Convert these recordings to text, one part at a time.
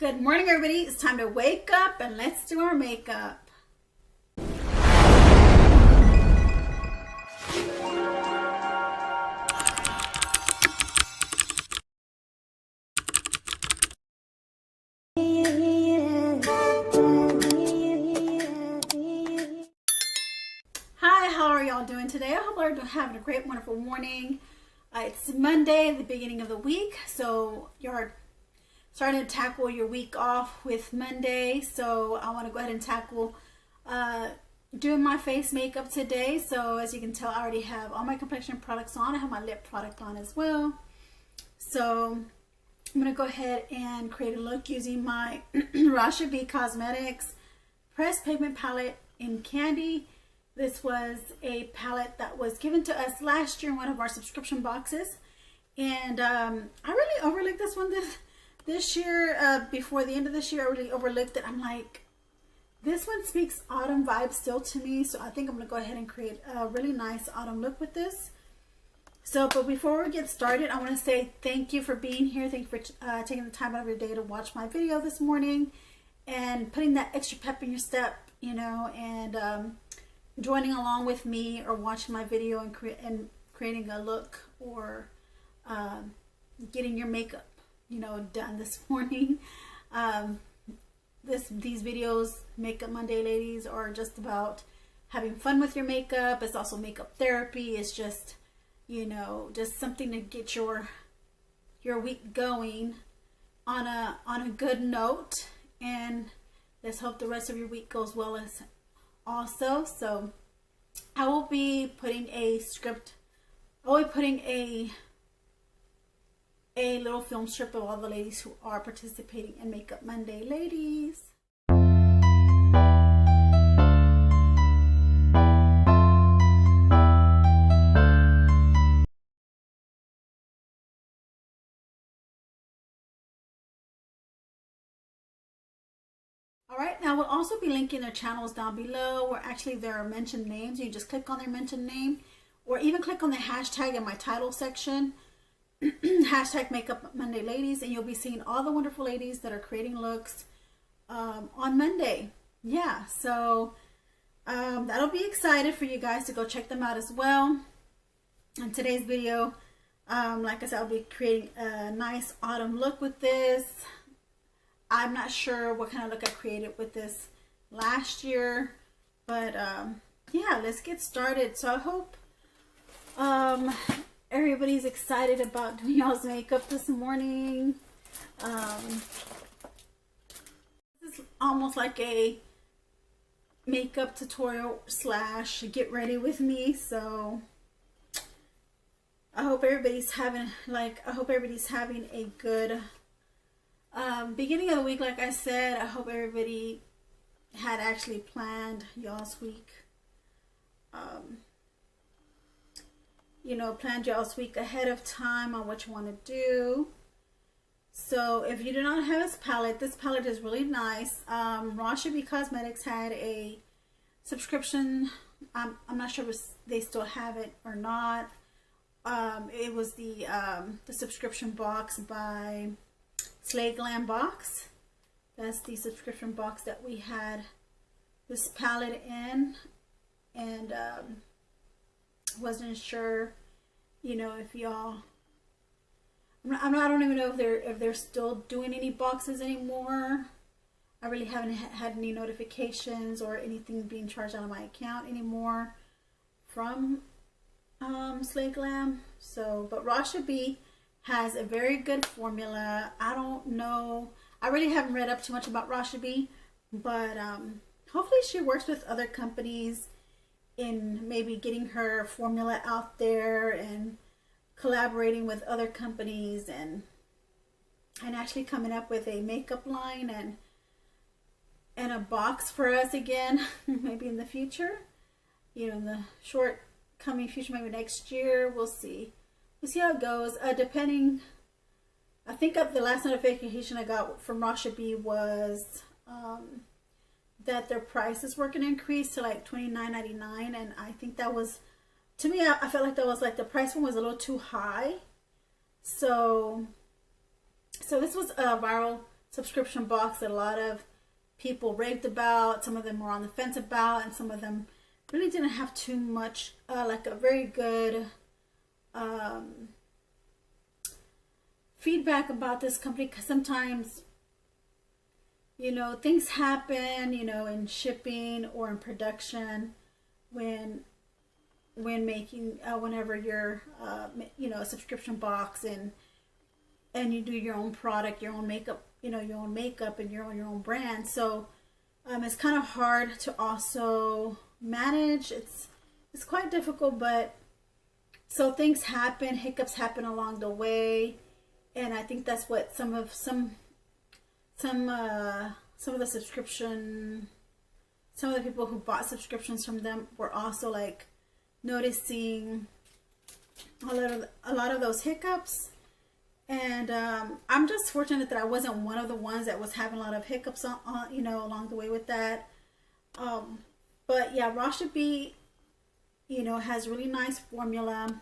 Good morning, everybody. It's time to wake up and let's do our makeup. Hi, how are y'all doing today? I hope you're having a great, wonderful morning. It's Monday, the beginning of the week, so you're starting to tackle your week off with Monday. So I want to go ahead and tackle doing my face makeup today. So as you can tell, I already have all my complexion products on. I have my lip product on as well. So I'm going to go ahead and create a look using my Rasha Cosmetics Pressed Pigment Palette in Candy. This was a palette that was given to us last year in one of our subscription boxes. And I really overlooked this one this year. Before the end of this year, I really overlooked it. I'm like, this one speaks autumn vibes still to me. So I think I'm going to go ahead and create a really nice autumn look with this. So, but before we get started, I want to say thank you for being here. Thank you for taking the time out of your day to watch my video this morning and putting that extra pep in your step, you know, and joining along with me or watching my video and creating a look or getting your makeup, you know, done this morning. These videos, Makeup Monday ladies, are just about having fun with your makeup. It's also makeup therapy. It's just, you know, just something to get your week going on a good note, and let's hope the rest of your week goes well as also. So I will be putting a script, I'll be putting a little film strip of all the ladies who are participating in Makeup Monday ladies. Alright, now we'll also be linking their channels down below, where actually there are mentioned names. You just click on their mentioned name, or even click on the hashtag in my title section, hashtag Makeup Monday ladies, and you'll be seeing all the wonderful ladies that are creating looks on Monday. Yeah, so that'll be excited for you guys to go check them out as well. In today's video, like I said, I'll be creating a nice autumn look with this. I'm not sure what kind of look I created with this last year, but yeah, let's get started. So I hope everybody's excited about doing y'all's makeup this morning. This is almost like a makeup tutorial slash get ready with me. So I hope everybody's having a good beginning of the week. Like I said, I hope everybody had actually planned y'all's week. You know, planned y'all's week ahead of time on what you want to do. So if you do not have this palette is really nice. Rasha Cosmetics had a subscription. I'm not sure if they still have it or not. It was the subscription box by Slay Glam box. That's the subscription box that we had this palette in, and wasn't sure, you know, if y'all, I don't even know if they're still doing any boxes anymore. I really haven't had any notifications or anything being charged out of my account anymore from Slay Glam. So, but Rasha B has a very good formula. I don't know, I really haven't read up too much about Rasha B, but hopefully she works with other companies in maybe getting her formula out there and collaborating with other companies and actually coming up with a makeup line and a box for us again, maybe in the future, you know, in the short coming future, maybe next year. We'll see. We'll see how it goes. Depending, I think the last notification I got from Rasha B was that their prices were going to increase to like $29.99, and I think that was, to me, I felt like that was like the price one was a little too high. So this was a viral subscription box that a lot of people raved about. Some of them were on the fence about, and some of them really didn't have too much, like a very good feedback about this company, because sometimes, you know, things happen, you know, in shipping or in production when making whenever you're you know, a subscription box, and you do your own product, your own makeup, you know, your own makeup and your own brand. So it's kind of hard to also manage. It's quite difficult, but so things happen, hiccups happen along the way, and I think that's what some of the subscription, some of the people who bought subscriptions from them were also like noticing a lot of those hiccups. And I'm just fortunate that I wasn't one of the ones that was having a lot of hiccups on you know, along the way with that. But yeah, Rasha B, you know, has really nice formula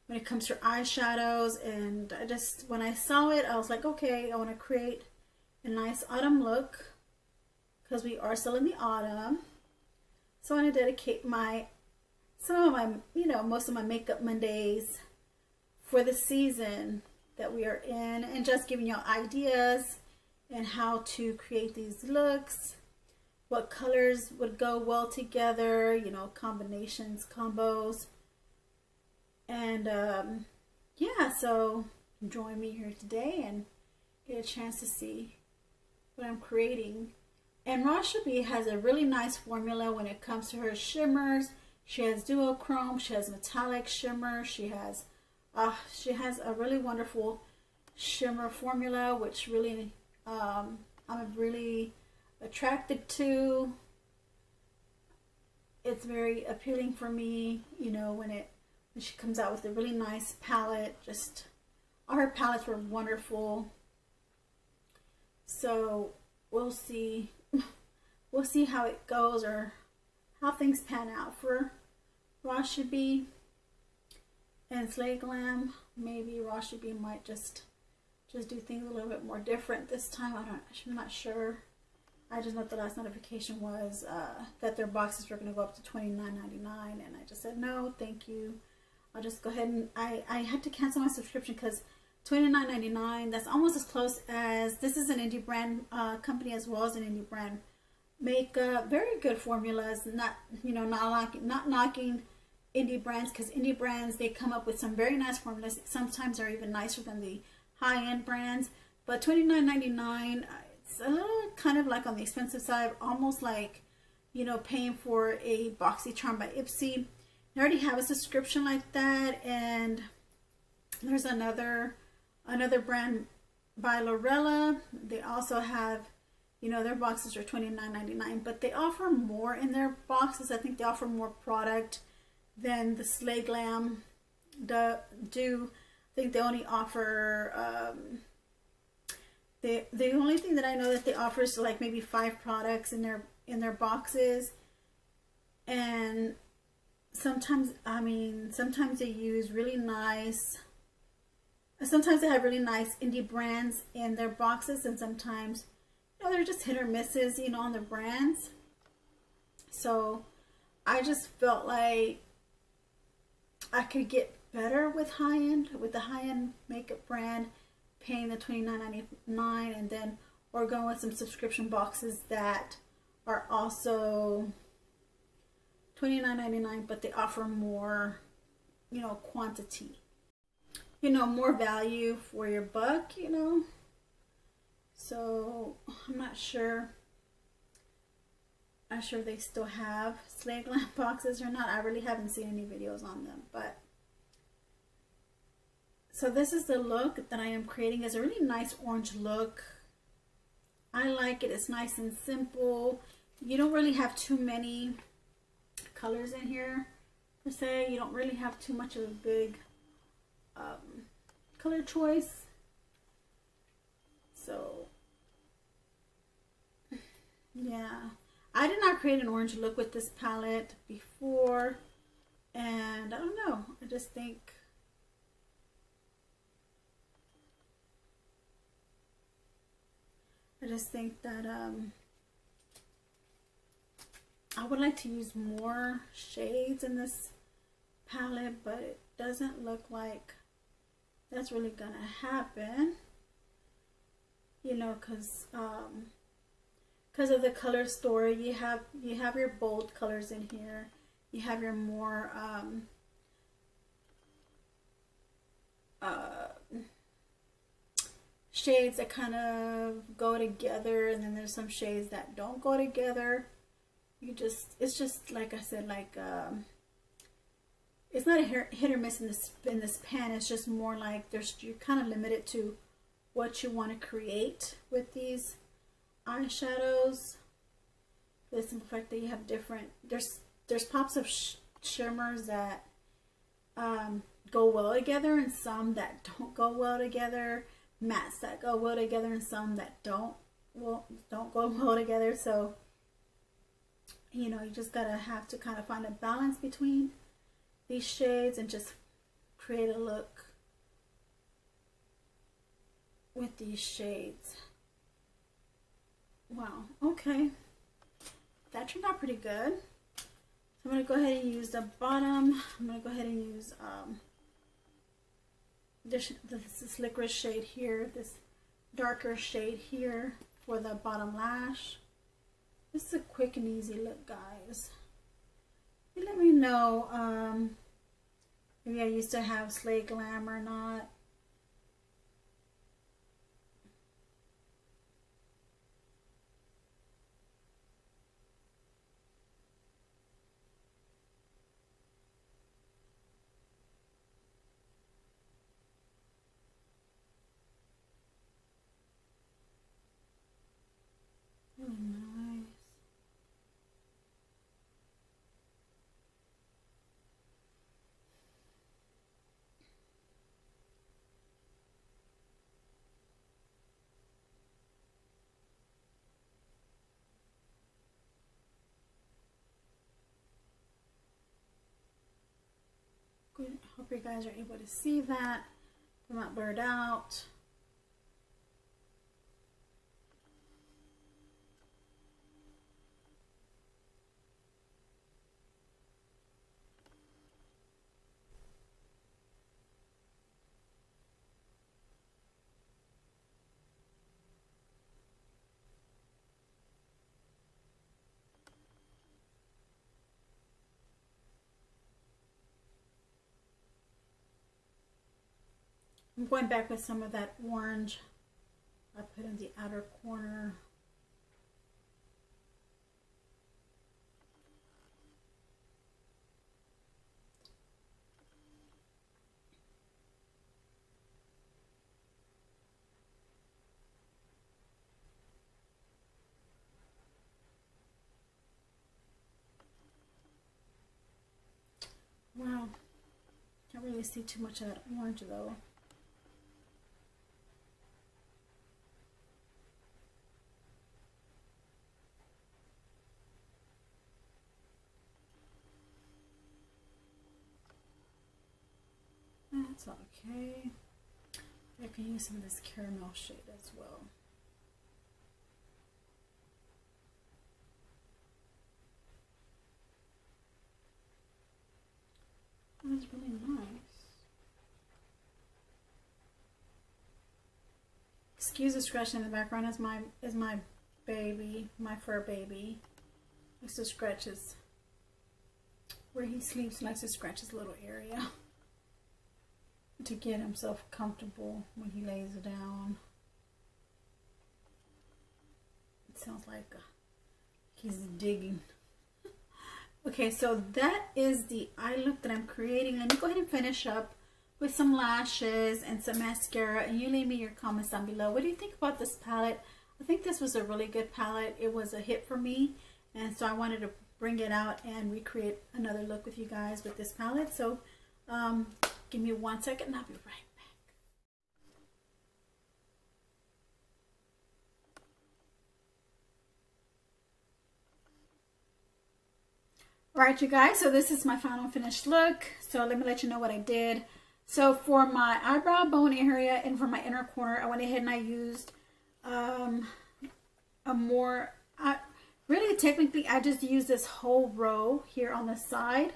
when it comes to eyeshadows, and I just, when I saw it, I was like, okay, I want to create a nice autumn look because we are still in the autumn. So I want to dedicate some of my, you know, most of my makeup Mondays for the season that we are in, and just giving y'all ideas and how to create these looks, what colors would go well together, you know, combinations, combos. And yeah, so join me here today and get a chance to see what I'm creating. And Rasha B has a really nice formula when it comes to her shimmers. She has duochrome, she has metallic shimmer, she has a really wonderful shimmer formula, which really I'm really attracted to. It's very appealing for me, you know, when she comes out with a really nice palette. Just all her palettes were wonderful. So we'll see how it goes, or how things pan out for Rasha B. And Slay Glam, maybe Rasha B might just do things a little bit more different this time. I'm not sure. I just know the last notification was that their boxes were going to go up to $29.99, and I just said no, thank you. I'll just go ahead and I had to cancel my subscription because $29.99, that's almost as close as, this is an indie brand company as well as an indie brand makeup. Very good formulas. Not, you know, not knocking indie brands, because indie brands, they come up with some very nice formulas. Sometimes are even nicer than the high-end brands. But $29.99, it's a little kind of like on the expensive side, almost like, you know, paying for a BoxyCharm by Ipsy. I already have a subscription like that, and there's another brand by Lorella. They also have, you know, their boxes are $29.99, but they offer more in their boxes. I think they offer more product than the Slay Glam do. I think they only offer the only thing that I know that they offer is like maybe 5 products in their boxes. And sometimes, I mean, sometimes they use really nice, sometimes they have really nice indie brands in their boxes, and sometimes, you know, they're just hit or misses, you know, on their brands. So I just felt like I could get better with the high-end makeup brand, paying the $29.99, and then, or going with some subscription boxes that are also $29.99, but they offer more, you know, quantity, you know, more value for your buck, you know. So I'm not sure if they still have Slay Glam boxes or not. I really haven't seen any videos on them. But so this is the look that I am creating. It's a really nice orange look. I like it. It's nice and simple. You don't really have too many colors in here per se. You don't really have too much of a big color choice. So yeah, I did not create an orange look with this palette before, and I don't know, I just think I just think that I would like to use more shades in this palette, but it doesn't look like that's really gonna happen, you know, because of the color story. You have your bold colors in here, you have your more shades that kind of go together, and then there's some shades that don't go together. It's just like I said, like it's not a hit or miss in this pan. It's just more like you're kind of limited to what you want to create with these eyeshadows. For the simple fact that you have different, there's pops of shimmers that go well together, and some that don't go well together. Mattes that go well together, and some that don't go well together. So, you know, you just have to kind of find a balance between these shades and just create a look with these shades. Wow, okay, that turned out pretty good. So I'm going to go ahead and use the bottom. I'm going to go ahead and use this licorice shade here, this darker shade here for the bottom lash. This is a quick and easy look, guys. You let me know maybe I used to have Slay Glam or not. Really nice. Good. I hope you guys are able to see that. I'm not blurred out. I'm going back with some of that orange I put in the outer corner. Wow, can't really see too much of that orange though. That's okay. I can use some of this caramel shade as well. That's really nice. Excuse the scratching in the background. Is my baby, my fur baby. Likes to scratch his, where he sleeps, likes to scratch his little area to get himself comfortable when he lays down. It sounds like he's digging. Okay, so that is the eye look that I'm creating. Let me go ahead and finish up with some lashes and some mascara, and you leave me your comments down below. What do you think about this palette? I think this was a really good palette. It was a hit for me, and so I wanted to bring it out and recreate another look with you guys with this palette. So give me 1 second and I'll be right back. Alright, you guys, so this is my final finished look. So let me let you know what I did. So for my eyebrow bone area and for my inner corner, I went ahead and I used more, really technically I just use this whole row here on the side,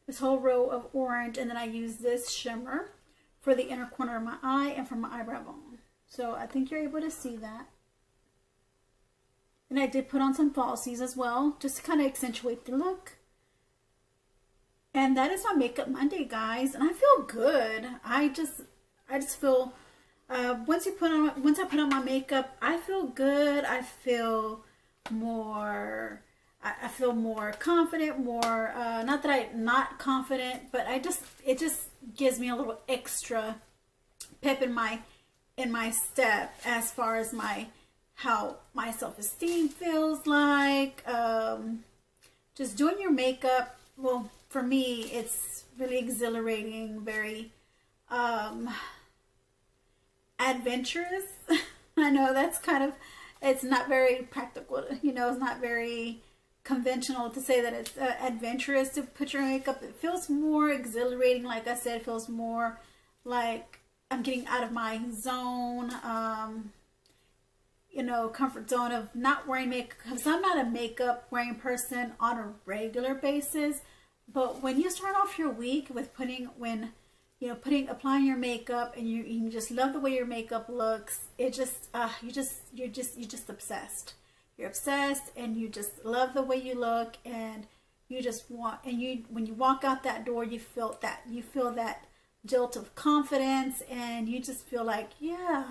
this whole row of orange, and then I use this shimmer for the inner corner of my eye and for my eyebrow bone. So I think you're able to see that. And I did put on some falsies as well, just to kind of accentuate the look. And that is my Makeup Monday, guys. And I feel good. I just feel, once I put on my makeup, I feel good. I feel more, I feel more confident, more, not that I'm not confident, but it just gives me a little extra pep in my step as far as how my self-esteem feels like. Just doing your makeup, well, for me, it's really exhilarating, very adventurous. I know that's kind of, it's not very practical, you know, it's not very conventional to say that it's adventurous to put your makeup. It feels more exhilarating. Like I said, it feels more like I'm getting out of my zone, you know, comfort zone of not wearing makeup, because I'm not a makeup wearing person on a regular basis. But when you start off your week with applying your makeup, and you just love the way your makeup looks, it just you're just obsessed. You're obsessed, and you just love the way you look, and you just want, and when you walk out that door, you feel that jolt of confidence, and you just feel like, yeah,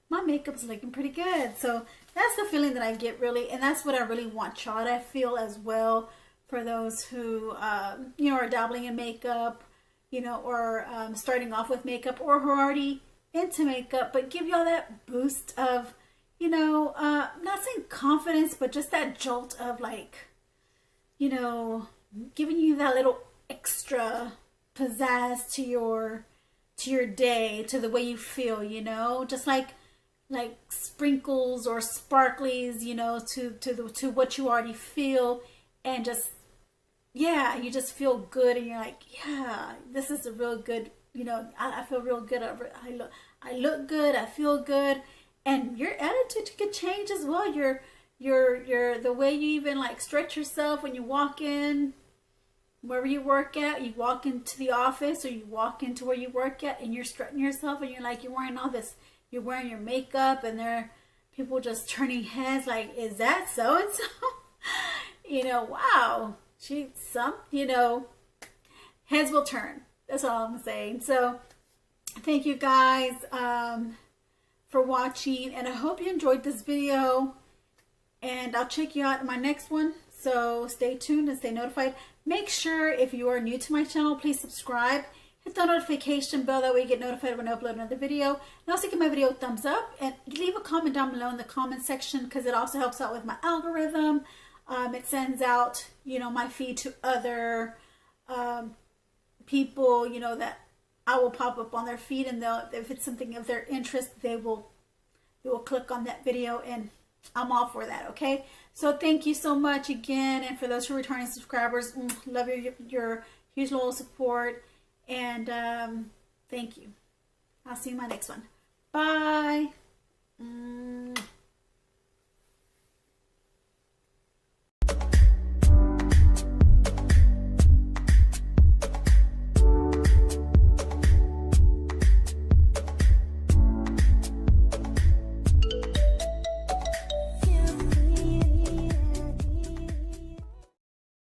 my makeup's looking pretty good. So that's the feeling that I get, really, and that's what I really want y'all to feel as well. For those who, you know, are dabbling in makeup, you know, or starting off with makeup, or who are already into makeup, but give y'all that boost of, you know, not saying confidence, but just that jolt of, like, you know, giving you that little extra pizzazz to your day, to the way you feel, you know, just like sprinkles or sparklies, you know, to what you already feel, and just, yeah, you just feel good, and you're like, yeah, this is a real good, you know, I feel real good. I look good. I feel good, and your attitude could change as well. Your the way you even like stretch yourself when you walk in, wherever you work at. You walk into the office, or you walk into where you work at, and you're stretching yourself, and you're like, you're wearing all this, you're wearing your makeup, and there are people just turning heads like, is that so and so? You know, wow. You know, heads will turn. That's all I'm saying. So thank you guys for watching, and I hope you enjoyed this video, and I'll check you out in my next one. So stay tuned and stay notified. Make sure, if you are new to my channel, please subscribe. Hit the notification bell, that way you get notified when I upload another video. And also give my video a thumbs up, and leave a comment down below in the comment section, because it also helps out with my algorithm. It sends out, you know, my feed to other people, you know, that I will pop up on their feed, and if it's something of their interest, they will click on that video, and I'm all for that. Okay, so thank you so much again, and for those who are returning subscribers, love your huge loyal support, and thank you. I'll see you in my next one. Bye.